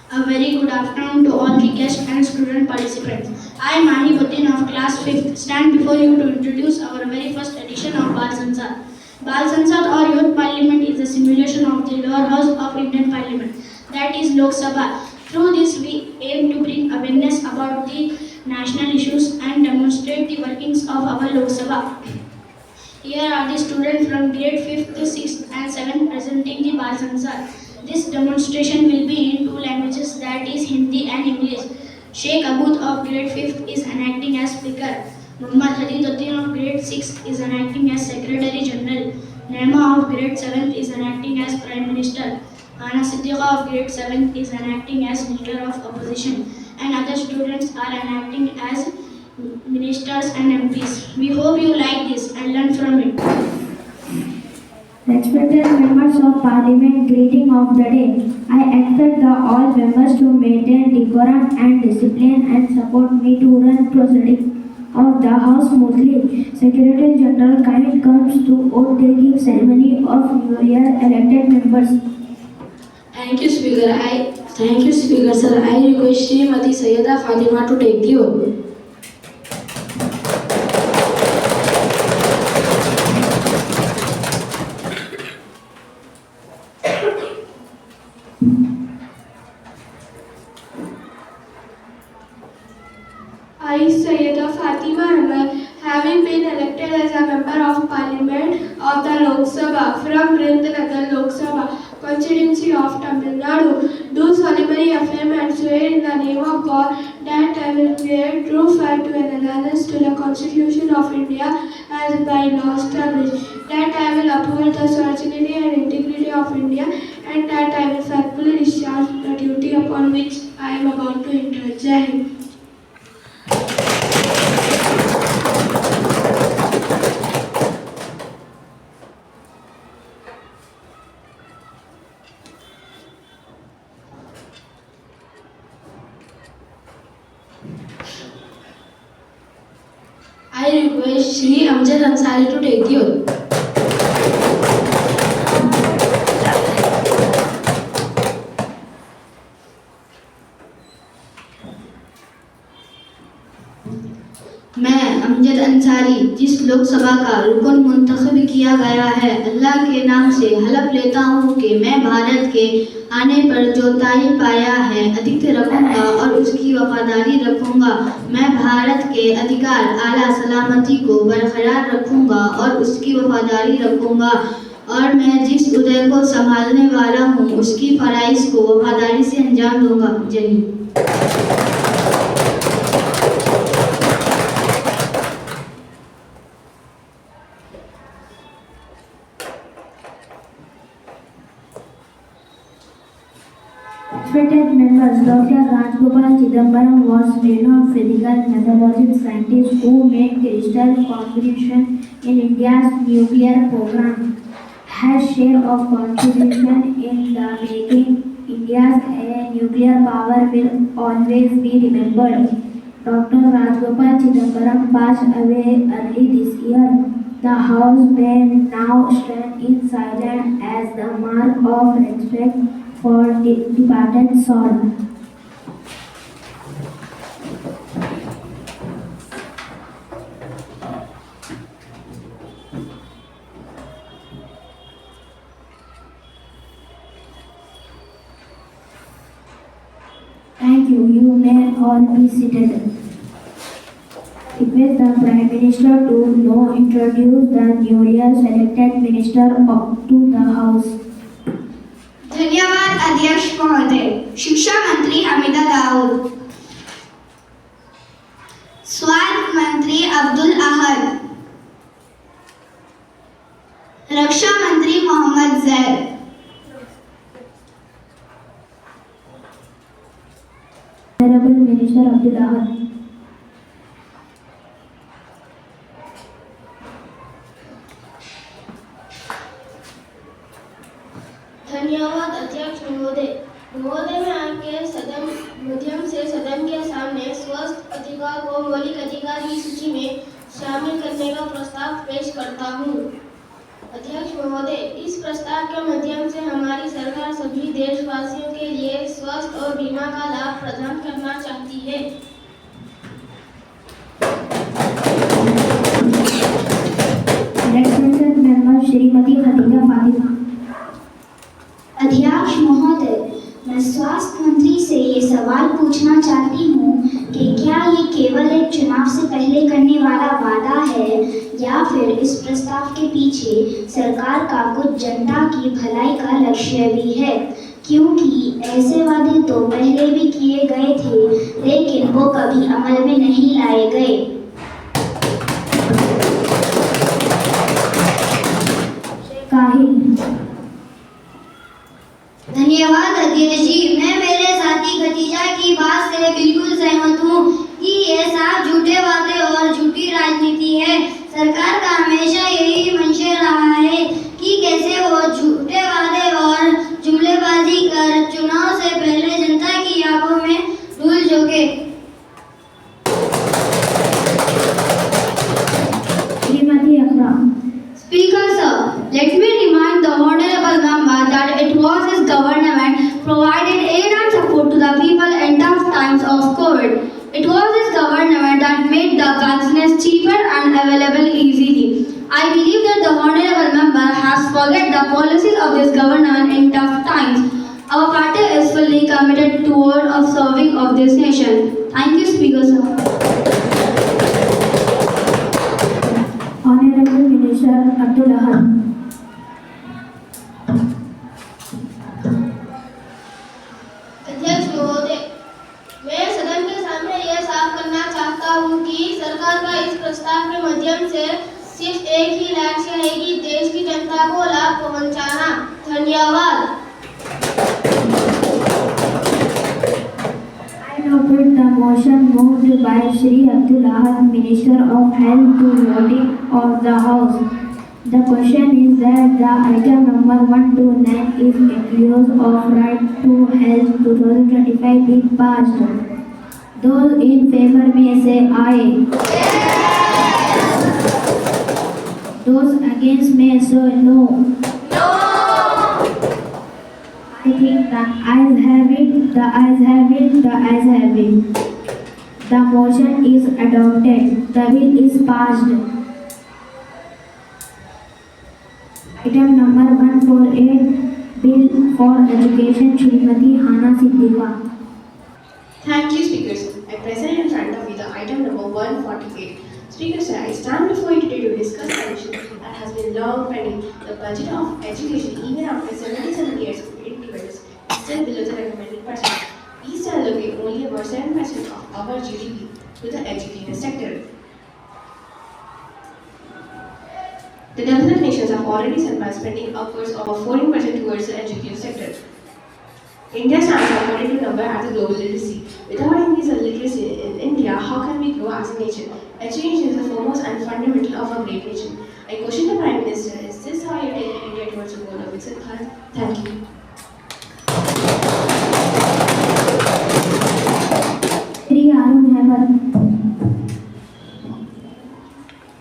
A very good afternoon to all the guests and student participants. I, Mahibuddin of class 5th, stand before you to introduce our very first edition of Bal Sansad. Bal Sansad or Youth Parliament is a simulation of the lower house of Indian Parliament, that is Lok Sabha. Through this, we aim to bring awareness about the national issues and demonstrate the workings of our Lok Sabha. Here are the students from grade 5th, 6th and 7th presenting the Bal Sansad. This demonstration will be in two languages, that is Hindi and English. Sheikh Abood of grade 5th is enacting as speaker. Muhammad Hadiduddin of grade 6th is enacting as Secretary General. Naima of grade 7th is enacting as Prime Minister. Ana Siddiqa of grade 7th is enacting as Leader of Opposition. And other students are enacting as ministers and MPs. We hope you like this and learn from it. Respected members of Parliament, greeting of the day. I expect the all members to maintain decorum and discipline and support me to run proceedings of the House smoothly. Secretary General kind comes to oath taking ceremony of New Year elected members. Thank you, Speaker, sir. I request Srimati Sayyida Fatima to take the oath. I, Sayyida Fatima Ahmed, having been elected as a member of Parliament of the Lok Sabha from Vrindanagar Lok Sabha constituency of Tamil Nadu, do solemnly affirm and swear in the name of God that I will bear true faith to and allegiance to the Constitution of India as by law established, that I will uphold the sovereignty and integrity of India, and that I will faithfully discharge the duty upon which I am about to enter. Jai Hind. I request Shri Amjad Ansari to take the oath. मैं अमजद अंसारी जिस लोकसभा का रुकन मुंतखब किया गया है, अल्लाह के नाम से हलफ लेता हूँ कि मैं भारत के आने पर जो तारीफ पाया है अधिक रखूँगा और उसकी वफादारी रखूँगा। मैं भारत के अधिकार आला सलामती को बरकरार रखूँगा और उसकी वफादारी रखूँगा, और मैं जिस उदय को संभालने वाला हूँ उसकी फराइज को वफादारी से अंजाम दूँगा। जय Hind. Respected members, Dr. Rajgopal Chidambaram was renowned physical methodologist scientist who made critical contribution in India's nuclear program. His share of contribution in the making India's nuclear power will always be remembered. Dr. Rajgopal Chidambaram passed away early this year. The House may now stand in silence as the mark of respect for the departed soul. Thank you. You may all be seated. Request the Prime Minister to now introduce the newly selected minister to the House. धन्यवाद अध्यक्ष महोदय। शिक्षा मंत्री हमीदा दाऊद, स्वास्थ्य मंत्री अब्दुल अहद, रक्षा मंत्री Mohammad Zaid, Honorable Minister Abdul Ahad. धन्यवाद अध्यक्ष महोदय। महोदय, मैं आपके सदन माध्यम से सदन के सामने स्वस्थ अधिकार को मौलिक अधिकार की सूची में शामिल करने का प्रस्ताव पेश करता हूँ। अध्यक्ष महोदय, इस प्रस्ताव के माध्यम से हमारी सरकार सभी देशवासियों के लिए स्वस्थ और बीमा बीमा का लाभ प्रदान करना चाहती है। Respected member Shrimati Khadija Fatima. अध्यक्ष महोदय, मैं स्वास्थ्य मंत्री से ये सवाल पूछना चाहती हूँ कि क्या ये केवल एक चुनाव से पहले करने वाला वादा है या फिर इस प्रस्ताव के पीछे सरकार का कुछ जनता की भलाई का लक्ष्य भी है, क्योंकि ऐसे वादे तो पहले भी किए गए थे लेकिन वो कभी अमल में नहीं लाए गए। धन्यवाद अध्यक्ष जी। मैं मेरे साथी खदीजा की बात से बिल्कुल सहमत हूँ कि ये साफ झूठे वादे और झूठी राजनीति है। सरकार का हमेशा यही मंशा रहा है कि कैसे वो झूठे वादे और जुमलेबाजी कर चुनाव से पहले जनता की आंखों में धूल झोंके। श्रीमती अखरा। Speaker sir, let me remind the honorable member that it was his government provided aid and support to the people in tough times of COVID. It was his government that made the vaccines cheaper and available easily. I believe that the honorable member has forget the policies of this government in tough times. Our party is fully committed toward of serving of this nation. Thank you, Speaker sir. Honorable Minister Abdul Ahad. अध्यक्ष महोदय, मैं सदन के सामने यह साफ करना चाहता हूँ कि सरकार का इस प्रस्ताव के माध्यम से सिर्फ एक ही लक्ष्य है कि देश की जनता को लाभ पहुँचाना। धन्यवाद। I now put the motion moved by Shri Abdul Ahad, Minister of Health, to voting of the House. The question is that the item number 129 is Increase of Right to Health 2025 be passed. Those in favor may say aye. Those against may say no. I think the ayes have it, the ayes have it, the ayes have it. The motion is adopted. The bill is passed. Item number 148, Bill for Education, Shrimati Hana Siddiqa. Thank you, Speaker sir. I present in front of you the item number 148. Speaker sir, I stand before you today to discuss an issue that has been long pending. The budget of education, even after 77 years of independence, is still below the recommended percent. We still allocate only about 7% of our GDP to the education sector. The developed nations have already set by spending upwards of 14% towards the education sector. India stands according to number as a global literacy. Without increase of literacy in India, how can we grow as a nation? Education is the foremost and fundamental of a great nation. I question the Prime Minister, is this how you take India towards the goal of Viksit Bharat? Thank you. Shri Arun Hemant.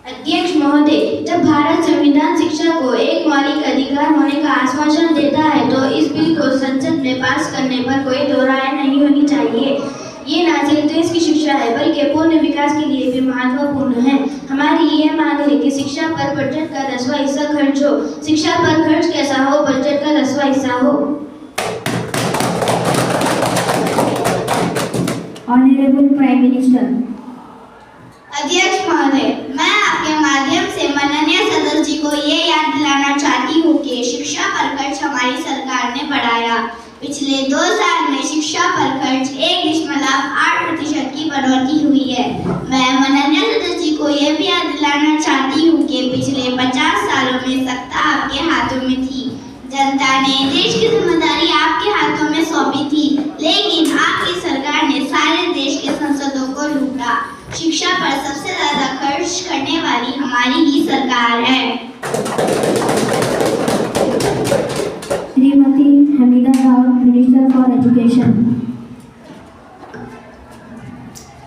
अध्यक्ष महोदय, जब भारत संविधान शिक्षा को एक मौलिक अधिकार होने का आश्वासन देता है तो इस बिल को संसद में पास करने पर कोई दो राय नहीं होनी चाहिए। ये न सिर्फ देश की शिक्षा है बल्कि पूर्ण विकास के लिए भी महत्वपूर्ण है। हमारी ये मांग है कि शिक्षा पर बजट का 10वां हिस्सा खर्च हो। शिक्षा पर खर्च कैसा हो, बजट का 10वां हिस्सा हो। Honorable Prime Minister. अध्यक्ष महोदय, मैं आपके माध्यम से माननीय सदस्य जी को ये याद दिलाना चाहती हूँ कि शिक्षा पर खर्च हमारी सरकार ने बढ़ाया। पिछले 2 साल में शिक्षा पर खर्च 1.8% की बढ़ोतरी हुई है। मैं माननीय सदस्य जी को ये भी याद दिलाना चाहती हूँ कि पिछले 50 सालों में सत्ता आपके हाथों में थी। जनता ने देश की जिम्मेदारी आपके हाथों में सौंपी थी, लेकिन आपकी सरकार ने सारे देश के संसदों को लूटा। शिक्षा पर सबसे ज्यादा खर्च करने वाली हमारी ही सरकार है। Srimati Hamida Daud, Minister for Education.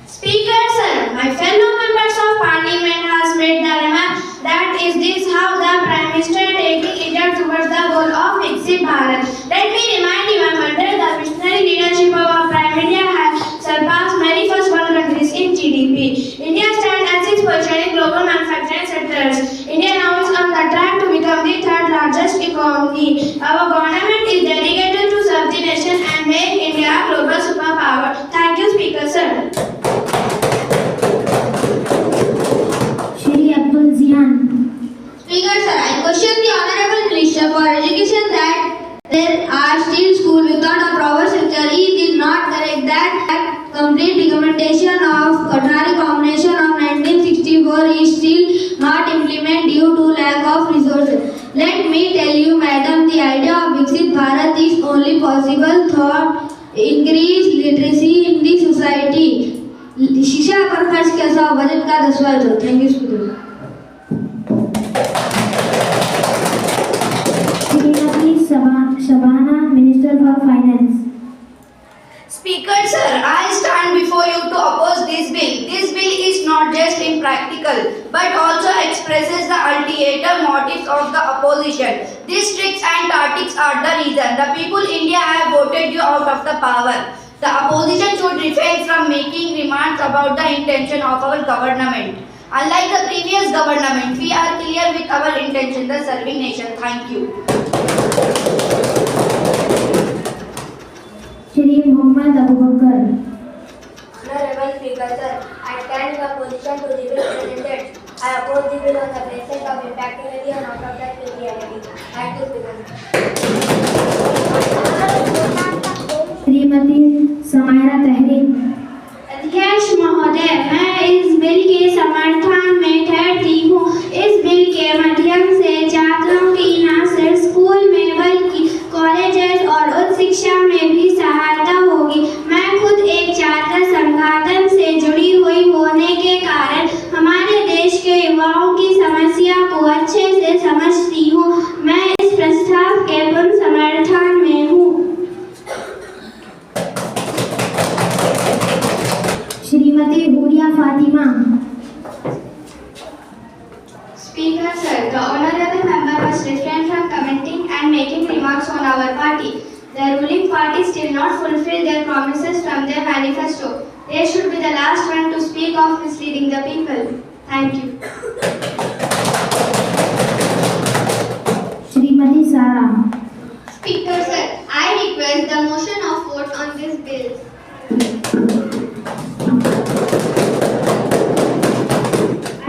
Speaker sir, my fellow members of parliament has made the remark that is this how the Prime Minister taking India towards the goal of Viksit Bharat. Let me remind you, under the visionary leadership of our Prime possible thought, increase literacy in the society. शिक्षा पर खर्च कैसा budget का 10वां। Thank you student. Shabana, Minister for Finance. Speaker sir, I stand before you to oppose this bill. This bill is not just impractical but also expresses the ulterior motives of the opposition. These tricks and tactics are the reason the people India have voted you out of the power. The opposition should refrain from making remarks about the intention of our government. Unlike the previous government, we are clear with our intention, the serving nation. Thank you. Shri Muhammad Abu Bakr. Honorable Speaker, sir, I stand in opposition to the bill presented. I oppose the bill on the basis of impracticality and out of touch with reality. Thank you, Speaker. Shrimati Samaira तहरीर। अध्यक्ष महोदय, मैं इस bill के समर्थन में ठहरती हूँ। इस बिल के माध्यम से छात्रों की न सिर्फ स्कूल में बल्कि कॉलेजेस और उच्च शिक्षा में भी सहायता होगी। मैं खुद एक छात्र संगठन से जुड़ी हुई होने के कारण हमारे देश के युवाओं की समस्या को अच्छे से समझती हूँ। मैं इस प्रस्ताव के पूर्ण समर्थन में हूँ। Shrimati Huriya Fatima. Speaker sir, the honorable member must refrain from commenting and making remarks on our party. The ruling party still not fulfill their promises from their manifesto. They should be the last one to speak of misleading the people. Thank you. Shrimati सारा। Speaker sir, I request the motion of vote on this bill.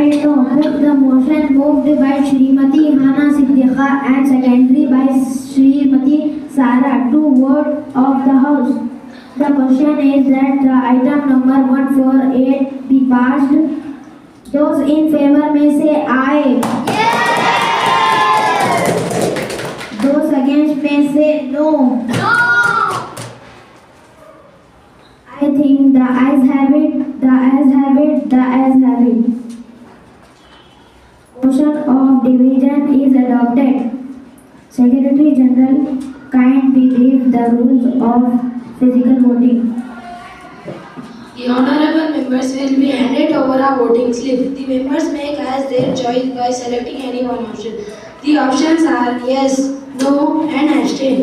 I now put the motion moved by Shrimati Hana Siddiqa and secondary by Shrimati Sara to vote of the House. The question is that the item number 148 be passed. Those in favor may say aye. Those against may say no. I think the ayes have it, the ayes have it, the ayes have it. Motion of division is adopted. Secretary General, kindly brief the rules of physical voting. The honorable members will be handed over a voting slip. The members make as their choice by selecting any one option. The options are yes, no, and abstain.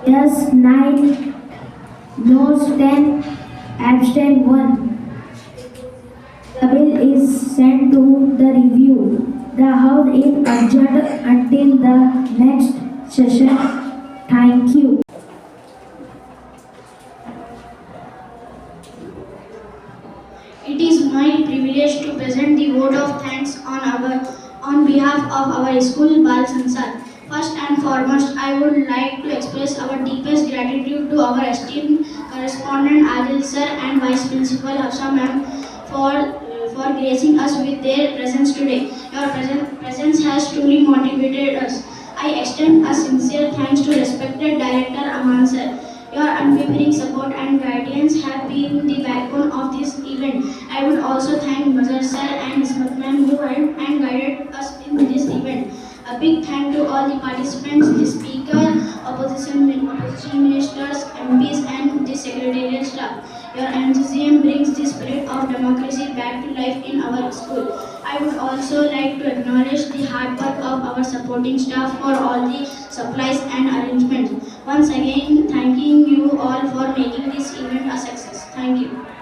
Yes 9, noes 10, abstain 1. The bill is sent to the review. The House is adjourned until the next session. Thank you. It is my privilege to present the vote of thanks on behalf of our school Bal Sansar. First and foremost, I would like to express our deepest gratitude to our esteemed correspondent Adil sir and Vice Principal Hafsa ma'am for gracing us with their presence today. Your presence has truly motivated us. I extend a sincere thanks to respected Director Aman sir. Your unwavering support and guidance have been the backbone of this event. I would also thank Mazhar sir and Ismat ma'am who helped and guided us in this event. A big thank to all the participants, the speaker, opposition secretarial staff. Your enthusiasm brings the spirit of democracy back to life in our school. I would also like to acknowledge the hard work of our supporting staff for all the supplies and arrangements. Once again, thanking you all for making this event a success. Thank you.